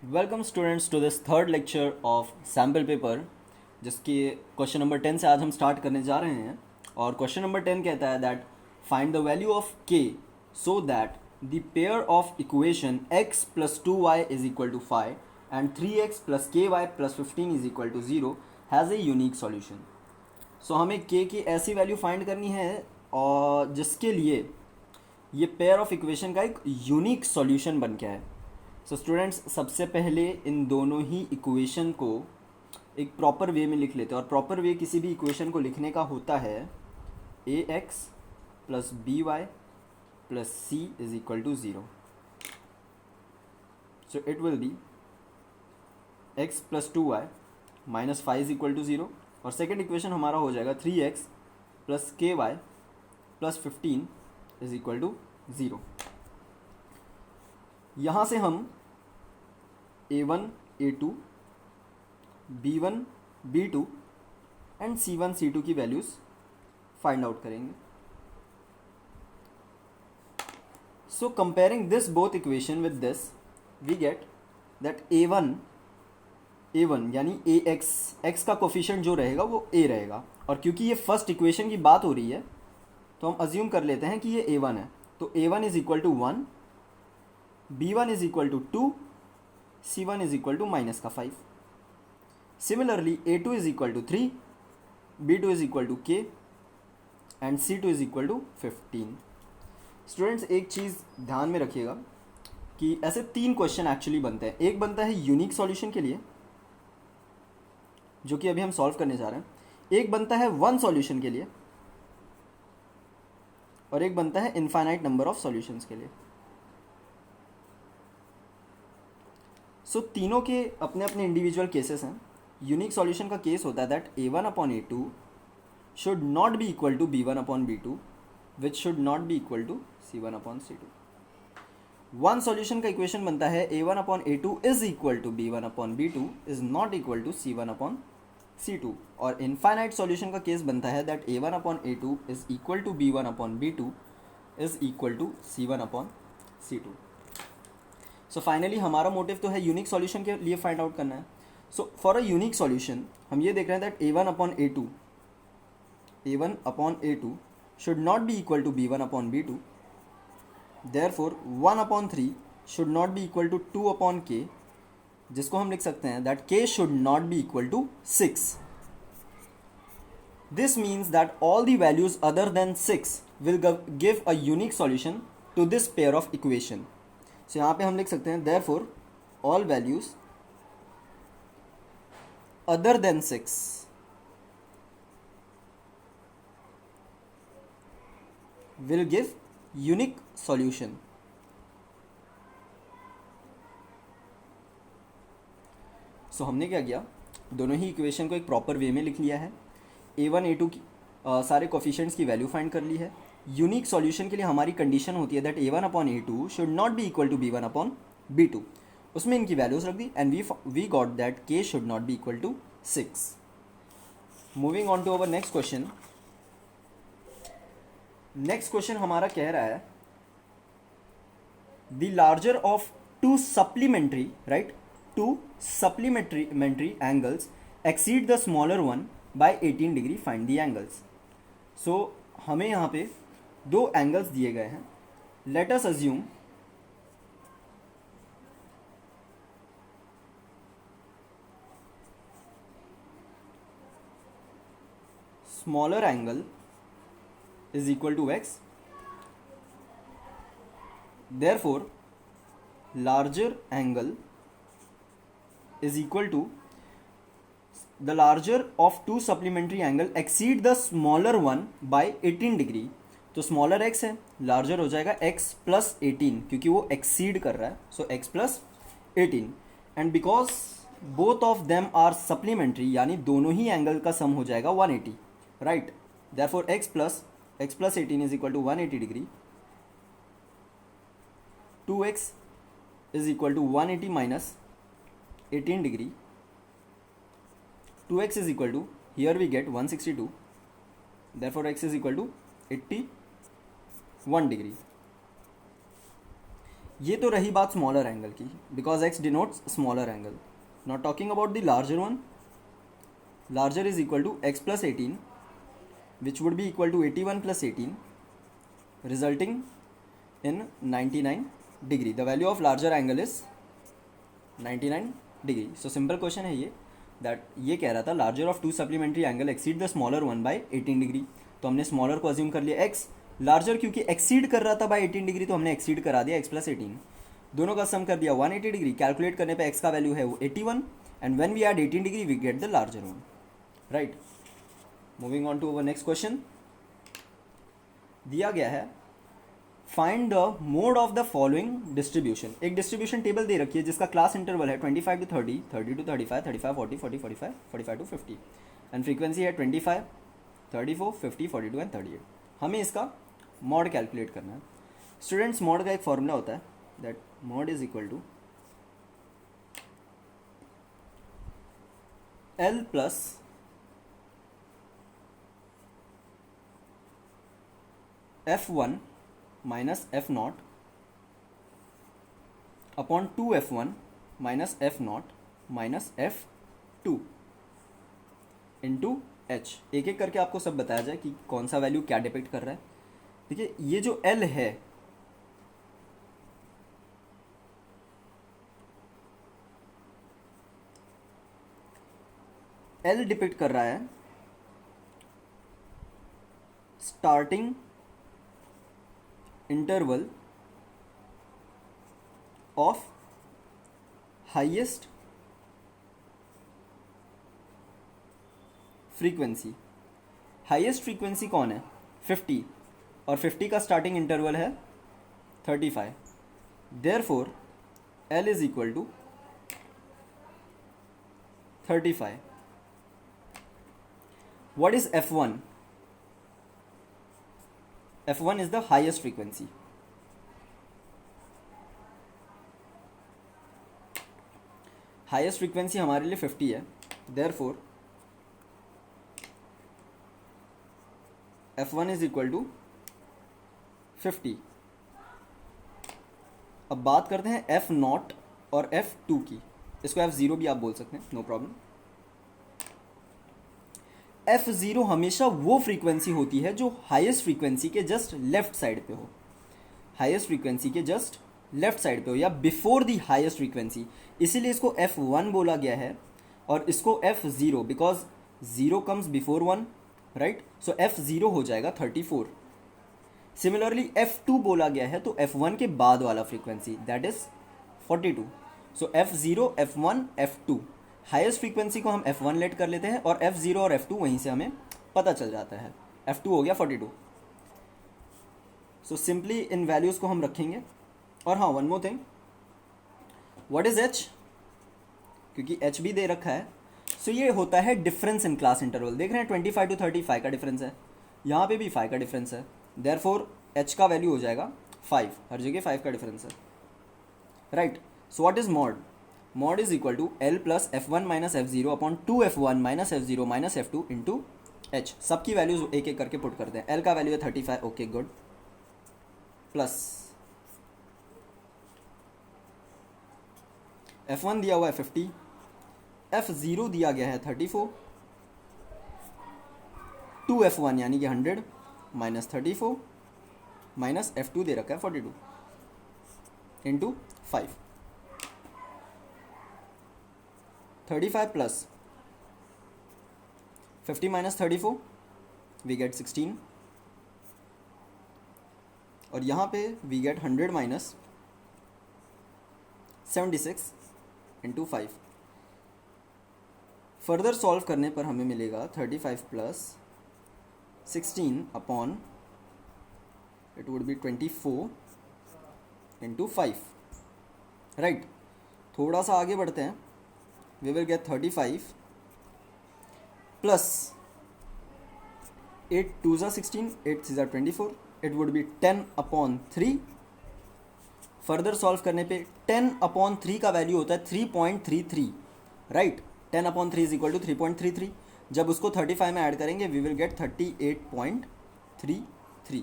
Welcome students to this third lecture of sample paper, जिसके question number 10 से आज हम स्टार्ट करने जा रहे हैं। और क्वेश्चन नंबर 10 कहता है that find the value of k so that the pair of equation x plus 2y is equal to 5 and 3x plus ky plus 15 is equal to 0 has a unique solution. So हमें k की ऐसी value find करनी है और जिसके लिए ये pair of equation का एक यूनिक सॉल्यूशन बन के आए। सो स्टूडेंट्स, सबसे पहले इन दोनों ही इक्वेशन को एक प्रॉपर वे में लिख लेते हैं। और प्रॉपर वे किसी भी इक्वेशन को लिखने का होता है a x plus b y plus c is equal to 0। So it will be x plus 2y minus 5 is equal to 0। और सेकेंड इक्वेशन हमारा हो जाएगा 3x plus k y plus 15 is equal to 0। यहाँ से हम a1 a2 b1 b2 and c1 c2 की values find out करेंगे। So comparing this both equation with this we get that a1 यानी x का कोफिशिएंट जो रहेगा वो a रहेगा। और क्योंकि ये फर्स्ट इक्वेशन की बात हो रही है तो हम अज्यूम कर लेते हैं कि ये a1 है। तो a1 is equal to 1, b1 is equal to 2, c1 is equal to minus का 5। Similarly a2 is equal to 3, b2 is equal to k and c2 is equal to 15। Students, एक चीज़ ध्यान में रखिएगा कि ऐसे 3 क्वेश्चन एक्चुअली बनते हैं। एक बनता है यूनिक सॉल्यूशन के लिए, जो कि अभी हम सॉल्व करने जा रहे हैं। एक बनता है वन सॉल्यूशन के लिए और एक बनता है इनफाइनाइट नंबर ऑफ सॉल्यूशंस के लिए। सो तीनों के अपने अपने इंडिविजुअल केसेस हैं। यूनिक सॉल्यूशन का केस होता है that a1 upon a2 should not be equal to b1 upon b2 which should not be equal to c1 upon c2। One solution का इक्वेशन बनता है a1 upon a2 is equal to b1 upon b2 is not equal to c1 upon c2। और infinite solution का case बनता है that a1 upon a2 is equal to b1 upon b2 is equal to c1 upon c2। So finally हमारा motive तो है unique solution के लिए find out करना है। So for a unique solution हम ये देख रहे हैं that a1 upon a2 should not be equal to b1 upon b2, therefore 1 upon 3 should not be equal to 2 upon k, जिसको हम लिख सकते हैं that k should not be equal to 6। This means that all the values other than 6 will give a unique solution to this pair of equation. सो यहाँ पे हम लिख सकते हैं therefore all values other than 6 will give unique solution. So हमने क्या किया, दोनों ही इक्वेशन को एक प्रॉपर वे में लिख लिया है। a1 a2 की सारे कोफिशिएंट्स की वैल्यू फाइंड कर ली है। यूनिक सॉल्यूशन के लिए हमारी कंडीशन होती है that a1 upon a2 should not be equal to b1 upon b2। उसमें इनकी वैल्यूज रख दी and we got that k should not be equal to 6। Moving on to our next question. Next question हमारा कह रहा है the larger of two supplementary angles exceed the smaller one by 18 degree, find the angles. So हमें यहाँ पे दो angles दिए गए हैं। Let us assume smaller angle is equal to x, therefore larger angle is equal to the larger of two supplementary angle exceed the smaller one by 18 degree। तो smaller x है, larger हो जाएगा x plus 18 क्योंकि वो exceed कर रहा है। So x plus 18 and because both of them are supplementary यानी दोनों ही एंगल का सम हो जाएगा 180, right. Therefore x plus 18 is equal to 180 degree, 2x is equal to 180 minus 18 degree, 2x is equal to, here we get 162, therefore x is equal to 81 degree। ये तो रही बात स्मॉलर एंगल की, because x denotes smaller angle. Not talking about the larger one. Larger is equal to x plus 18 which would be equal to 81 plus 18 resulting in 99 degree. The value of larger angle is 99 degree. So simple question है ये, that ये कह रहा था larger of two supplementary angle exceed the smaller one by 18 degree. तो हमने smaller को assume कर लिया x, larger क्योंकि exceed कर रहा था by 18 degree तो हमने exceed करा दिया x plus 18. दोनों का sum कर दिया 180 degree. कैलकुलेट करने पे x का वैल्यू है वो 81 and when we add 18 degree we get the larger one, right? Moving on to our next question. दिया गया है find the mode of the following distribution. एक डिस्ट्रीब्यूशन टेबल दे रखी है जिसका क्लास इंटरवल है 25 to 30, 30 to 35, 35 40, 40 45, 45 to 50 and frequency है 25, 34, 50, 42 एंड 38. हमें इसका मॉड कैलकुलेट करना है. स्टूडेंट्स, मॉड का एक फॉर्मूला होता है that mode is equal to L plus F1 minus F0 upon 2F1 minus F0 minus F2 into H. एक एक करके आपको सब बताया जाए कि कौन सा वैल्यू क्या डिपेक्ट कर रहा है. देखिए, ये जो L है L डिपेक्ट कर रहा है starting interval of highest frequency. Highest frequency कौन है? 50, और 50 का स्टार्टिंग इंटरवल है 35. Therefore L is equal to 35. What is F1? F1 is the highest frequency. Highest frequency हमारे लिए 50 है. Therefore, F1 is equal to 50. अब बात करते हैं F0 और F2 की. इसको F0 भी आप बोल सकते हैं, नो प्रॉब्लम. F0 हमेशा वो फ्रीक्वेंसी होती है जो हाईएस्ट फ्रीक्वेंसी के जस्ट लेफ्ट साइड पे हो. हाईएस्ट फ्रीक्वेंसी के जस्ट लेफ्ट साइड पे हो या बिफोर दी हाईएस्ट फ्रीक्वेंसी. इसीलिए इसको F1 बोला गया है और इसको F0 because 0 comes before 1, right. So F0 हो जाएगा 34. सिमिलरली F2 बोला गया है तो F1 के बाद वाला frequency that is 42. So F0, F1, F2. Highest frequency को हम F1 लेट कर लेते हैं और F0 और F2 वहीं से हमें पता चल जाता है. F2 हो गया 42. सो सिंपली इन वैल्यूज़ को हम रखेंगे. और हाँ, one more thing, what is H? क्योंकि H भी दे रखा है. सो ये होता है डिफरेंस इन क्लास इंटरवल. देख रहे हैं 25 टू 35 का डिफरेंस है, यहाँ पे भी 5 का डिफरेंस है. देयरफॉर H का वैल्यू हो जाएगा 5. हर जगह 5 का डिफरेंस है, right. So what is mode? Mode is equal to L plus F1 minus F0 upon 2F1 minus F0 minus F2 into H. सबकी वैल्यूज एक एक करके पुट करते हैं. L का वैल्यू है 35, ओके गुड, प्लस F1 दिया हुआ है 50, F0 दिया गया है 34, 2F1 यानी कि 100 माइनस 34 माइनस F2 दे रखा है 42 into 5. 35 plus 50 minus 34 we get 16 और यहाँ पे we get 100 minus 76 into 5. Further solve करने पर हमें मिलेगा 35 plus 16 upon it would be 24 into 5, right. थोड़ा सा आगे बढ़ते हैं. We will get 35 plus 8 2s are 16, 8 3s are 24. It would be 10 upon 3. Further solve करने पे 10 अपॉन 3 का वैल्यू होता है 3.33, right. 10 upon 3 is equal to 3.33. जब उसको 35 में ऐड करेंगे we will get 38.33.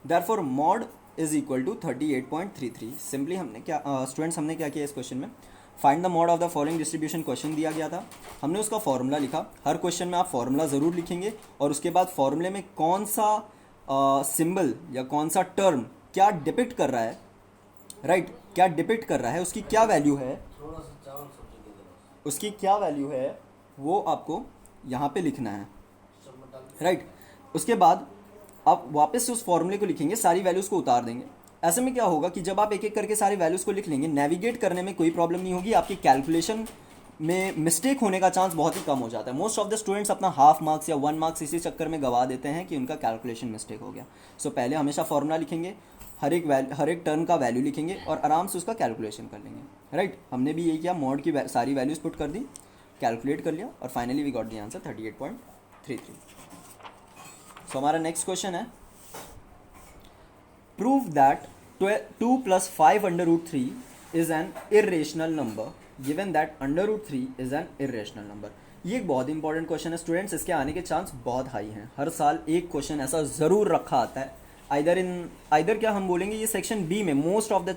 Therefore mode is equal to 38.33। Simply हमने क्या स्टूडेंट्स हमने क्या किया इस क्वेश्चन में, find the mode of the following distribution question दिया गया था, हमने उसका फॉर्मूला लिखा। हर क्वेश्चन में आप फॉर्मूला ज़रूर लिखेंगे और उसके बाद फॉर्मूले में कौन सा सिंबल या कौन सा टर्म क्या डिपिक्ट कर रहा है, राइट, क्या डिपिक्ट कर रहा है, उसकी क्या वैल्यू है, उसकी क्या वैल्यू है वो आपको यहाँ पे लिखना है, राइट। उसके बाद आप वापस से उस फॉर्मूले को लिखेंगे, सारी वैल्यूज़ को उतार देंगे। ऐसे में क्या होगा कि जब आप एक एक करके सारी वैल्यूज़ को लिख लेंगे, नेविगेट करने में कोई प्रॉब्लम नहीं होगी, आपकी कैलकुलेशन में मिस्टेक होने का चांस बहुत ही कम हो जाता है। मोस्ट ऑफ द स्टूडेंट्स अपना हाफ मार्क्स या 1 मार्क्स इसी चक्कर में गवा देते हैं कि उनका कैलकुलेशन मिस्टेक हो गया। सो पहले हमेशा फॉर्मूला लिखेंगे, हर एक टर्म का वैल्यू लिखेंगे और आराम से उसका कैलकुलेशन कर लेंगे, राइट। हमने भी यही किया, मॉड की सारी वैल्यूज़ पुट कर दी, कैलकुलेट कर लिया और finally we got the answer 38.33। So हमारा नेक्स्ट क्वेश्चन है, prove that 2 + 5√3 is an irrational number given that √3 is an irrational number। ये एक बहुत इंपॉर्टेंट क्वेश्चन है स्टूडेंट्स, इसके आने के चांस बहुत हाई हैं। हर साल एक क्वेश्चन ऐसा ज़रूर रखा आता है, आइदर क्या हम बोलेंगे ये सेक्शन बी में, मोस्ट ऑफ द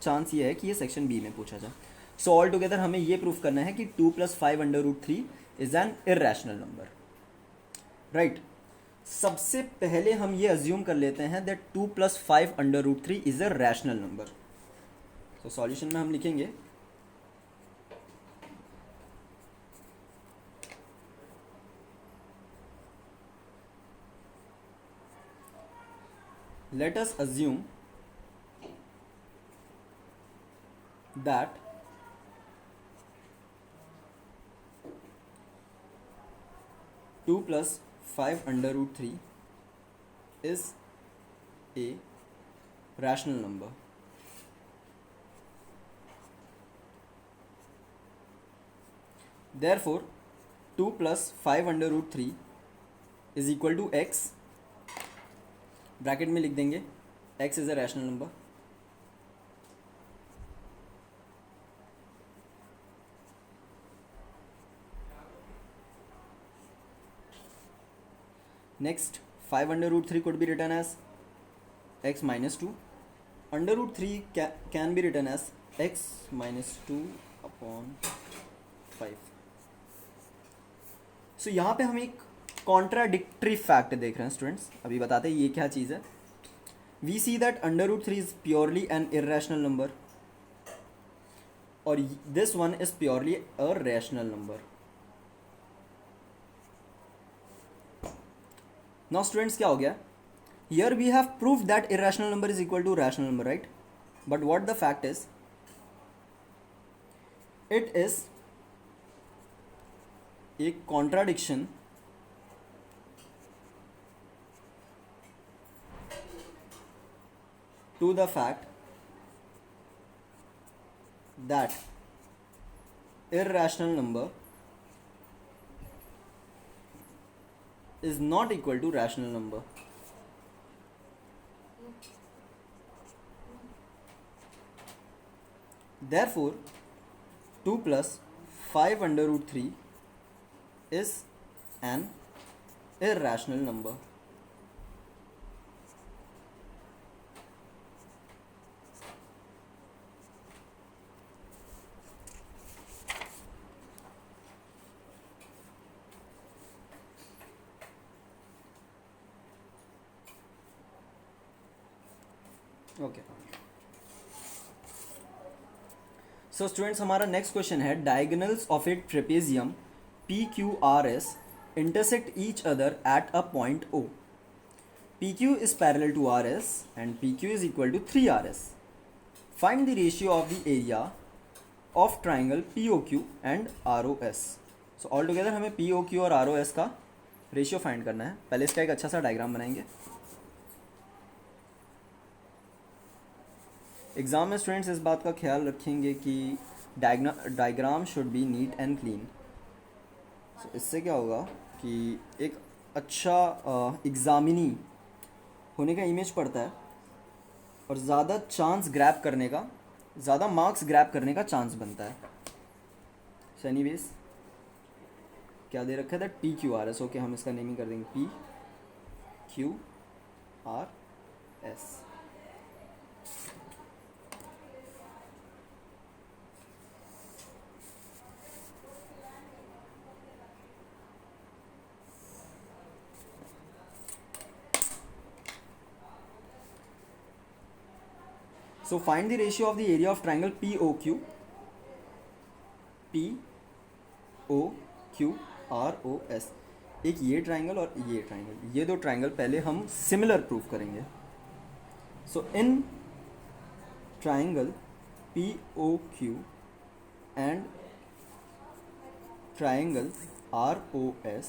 चांस ये है कि ये सेक्शन बी में पूछा जाए। सो ऑल टुगेदर हमें ये प्रूफ करना है कि 2 + 5√3 is an irrational number, right. सबसे पहले हम ये अज्यूम कर लेते हैं that 2 + 5√3 is a rational number. तो सॉल्यूशन में हम लिखेंगे let us assume that 2 + 5√3 is a rational number। Therefore 2 + 5√3 is equal to x, bracket में लिख देंगे x is a rational number. Next 5√3 could be written as x - 2, √3 can be written as x - 2/5। सो यहाँ पे हम एक कॉन्ट्राडिक्टरी फैक्ट देख रहे हैं स्टूडेंट्स, अभी बताते हैं ये क्या चीज़ है। We see that √3 is purely an irrational number और this one is purely a rational number. Now students क्या हो गया, here we have proved that irrational number is equal to rational number, right, but what the fact is, it is a contradiction to the fact that irrational number is not equal to rational number। Therefore 2 + 5√3 is an irrational number। Okay, so students हमारा next question है, diagonals of A trapezium PQRS intersect each other at a point O। PQ is parallel to RS and PQ is equal to 3RS। Find the ratio of the area of triangle POQ and ROS। So all together हमें POQ और ROS का ratio find करना है। पहले इसका एक अच्छा सा डायग्राम बनाएंगे। एग्ज़ाम में स्टूडेंट्स इस बात का ख्याल रखेंगे कि diagram should be neat and clean. इससे क्या होगा कि एक अच्छा एग्ज़ामिनी होने का इमेज पड़ता है और ज़्यादा चांस ग्रैब करने का, ज़्यादा मार्क्स ग्रैब करने का चांस बनता है। सो एनीवेज क्या दे रखा था, PQRS, ओके हम इसका नेमिंग कर देंगे PQRS। So find the ratio of the area of triangle POQ, POQROS. एक ये ट्राइंगल और ये ट्राइंगल, ये दो ट्राइंगल पहले हम सिमिलर प्रूफ करेंगे. So in triangle POQ and triangle ROS,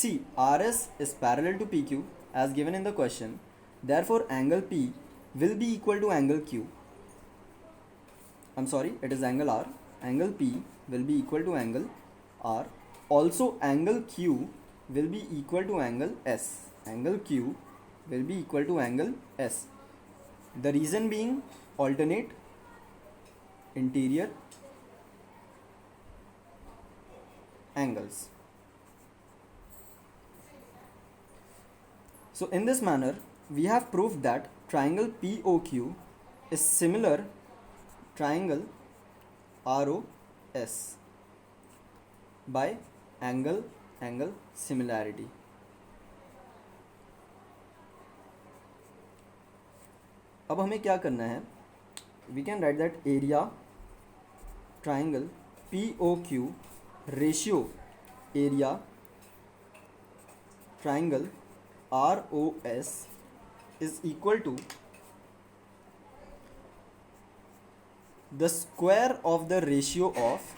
see RS is parallel to PQ as given in the question, therefore angle P will be equal to angle Q. I'm sorry, it is angle R. Angle P will be equal to angle R. Also angle Q will be equal to angle S. Angle Q will be equal to angle S. The reason being alternate interior angles. So in this manner we have proved that triangle POQ is similar triangle ROS by angle similarity. अब हमें क्या करना है, we can write that area triangle POQ ratio area triangle ROS is equal to the square of the ratio of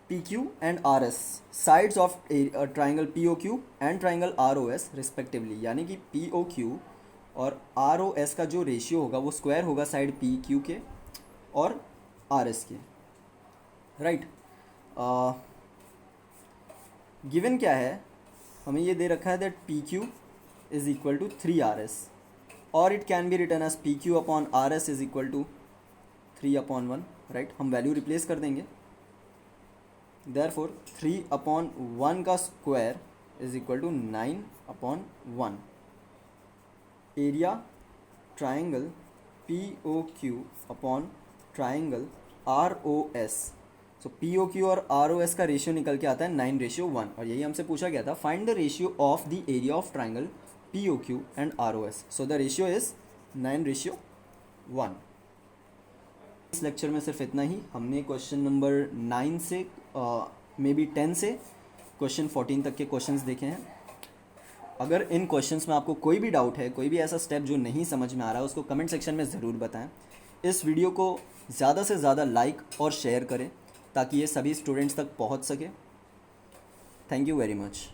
PQ and RS, sides of a triangle POQ and triangle ROS respectively. यानी कि POQ और ROS का जो ratio होगा वो square होगा side PQ के और RS के. राइट. गिवन क्या है, हमें ये दे रखा है that PQ is equal to 3RS, और it can be written as PQ upon RS is equal to 3/1. Right. हम वैल्यू रिप्लेस कर देंगे. देयरफॉर 3/1 का square is equal to 9/1. Area triangle POQ upon triangle ROS. So POQ और ROS का ratio निकल के आता है 9:1, और यही हमसे पूछा गया था, find the ratio of the area of triangle POQ and ROS. So the ratio is 9:1. इस लेक्चर में सिर्फ इतना ही. हमने क्वेश्चन नंबर 9 से मे बी 10 से क्वेश्चन 14 तक के क्वेश्चंस देखे हैं. अगर इन क्वेश्चंस में आपको कोई भी डाउट है, कोई भी ऐसा स्टेप जो नहीं समझ में आ रहा है, उसको कमेंट सेक्शन में ज़रूर बताएं. इस वीडियो को ज़्यादा से ज़्यादा लाइक और शेयर करें ताकि ये सभी स्टूडेंट्स तक पहुंच सके. Thank you very much.